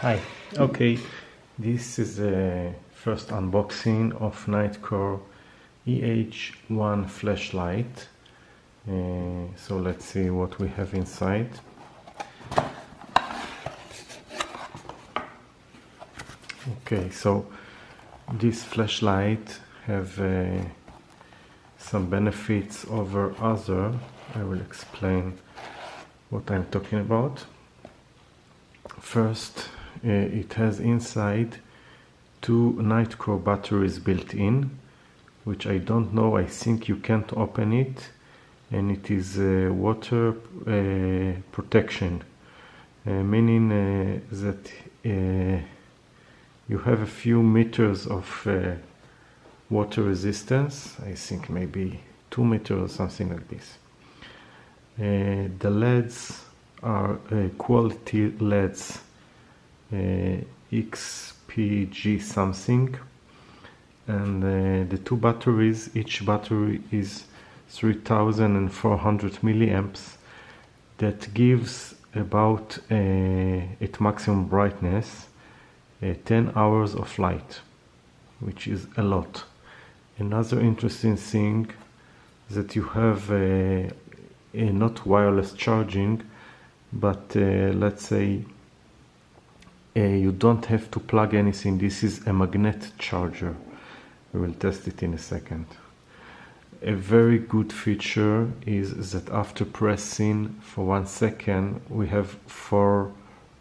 Hi. Okay, this is the first unboxing of Nitecore EH1 Flashlight. So let's see what we have inside. Okay, so this flashlight have some benefits over other. I will explain what I'm talking about. First, it has inside two Nitecore batteries built in, which I don't know, I think you can't open it, and it is water protection, meaning that you have a few meters of water resistance. I think maybe 2 meters or something like this. The LEDs are quality LEDs, XPG something, and the two batteries, each battery is 3400 milliamps. That gives about at maximum brightness 10 hours of light, which is a lot. Another interesting thing is that you have not wireless charging, but let's say you don't have to plug anything. This is a magnet charger. We will test it in a second. A very good feature is that after pressing for 1 second we have 4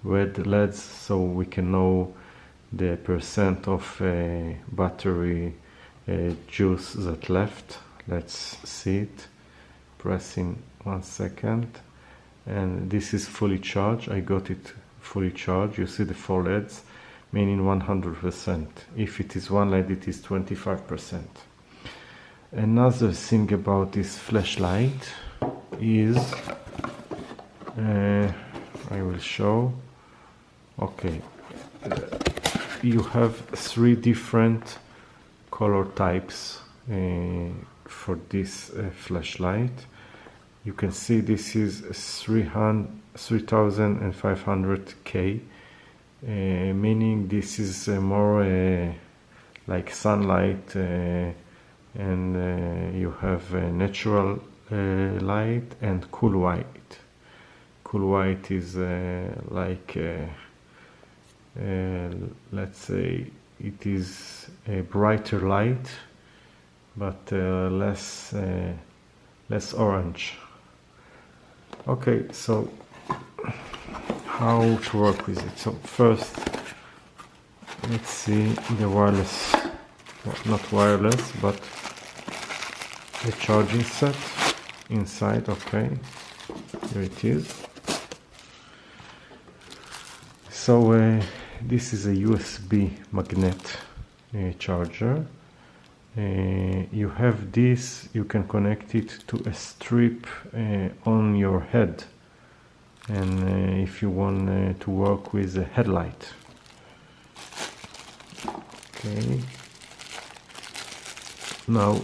red LEDs, so we can know the percent of battery juice that left. Let's see it. Pressing 1 second, and this is fully charged. I got it fully charged. You see the 4 LEDs, meaning 100%. If it is 1 LED, it is 25%. Another thing about this flashlight is I will show. Okay, you have 3 different color types for this flashlight. You can see this is 3500K, meaning this is more like sunlight, and you have natural light and cool white. Cool white is like let's say it is a brighter light, but less orange. Okay, so how to work with it? So first, let's see the wireless, well, not wireless, but the charging set inside. Okay, here it is. So this is a USB magnet charger. You have this, you can connect it to a strip on your head, and if you want to work with a headlight. Okay, now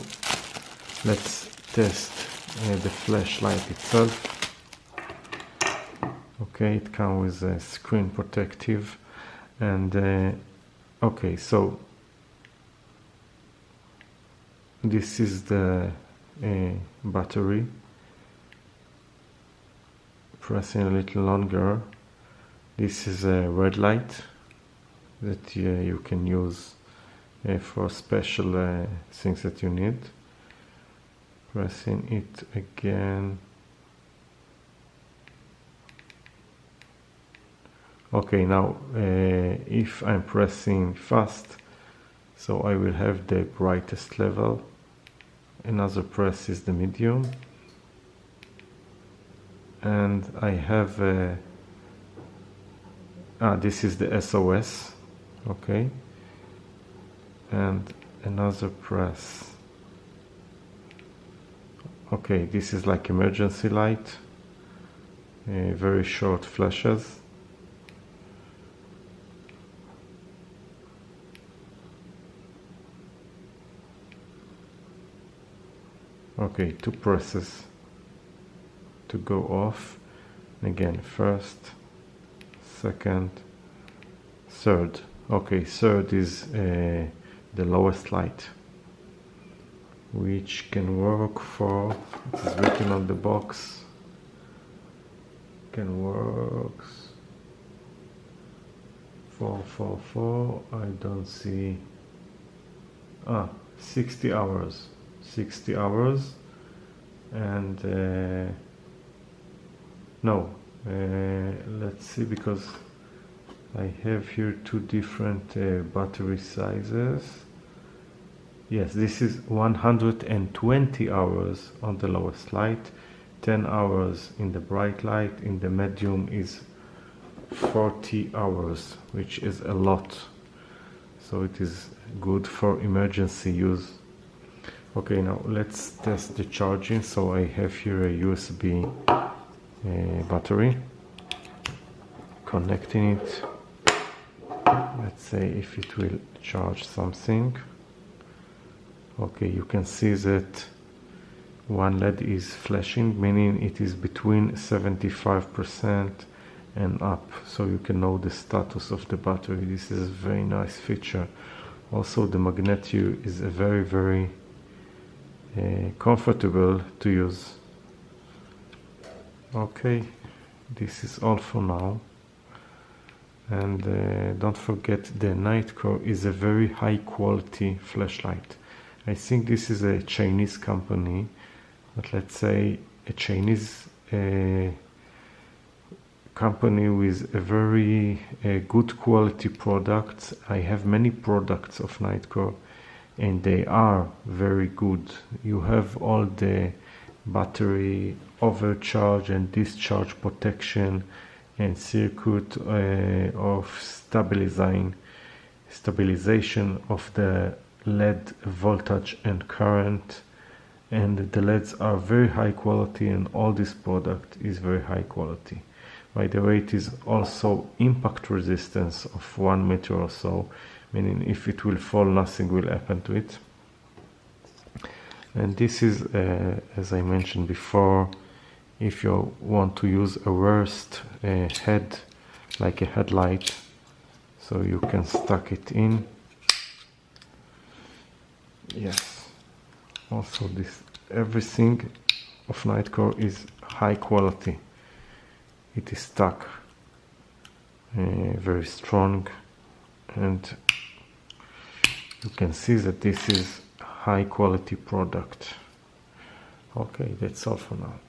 let's test the flashlight itself. Okay, it comes with a screen protective, and okay, so this is the battery. Pressing a little longer, this is a red light that you can use for special things that you need. Pressing it again. Okay, now if I'm pressing fast, so I will have the brightest level. Another press is the medium, and I have this is the SOS. Okay, and another press. Okay, this is like emergency light, very short flashes. Okay, 2 presses to go off. Again, first, second, third. Okay, third is the lowest light, which can work for, it is written on the box, can work for I don't see, 60 hours, 60 hours, and no, let's see, because I have here two different battery sizes. Yes, this is 120 hours on the lowest light, 10 hours in the bright light, in the medium is 40 hours, which is a lot. So it is good for emergency use. Okay, now let's test the charging. So I have here a USB battery, connecting it. Let's say if it will charge something. Okay, you can see that one LED is flashing, meaning it is between 75% and up, so you can know the status of the battery. This is a very nice feature. Also, the magnet is a very comfortable to use. Okay, this is all for now. And don't forget, the Nitecore is a very high quality flashlight. I think this is a Chinese company, but let's say a Chinese company with a very good quality products. I have many products of Nitecore and they are very good. You have all the battery overcharge and discharge protection and circuit of stabilization of the LED voltage and current, and the LEDs are very high quality, and all this product is very high quality. By the way, it is also impact resistance of 1 meter or so, meaning if it will fall, nothing will happen to it. And this is, as I mentioned before, if you want to use a worst head, like a headlight, so you can stuck it in. Yes. Also, this everything of Nitecore is high quality. It is stuck, very strong, and you can see that this is high quality product. Okay, that's all for now.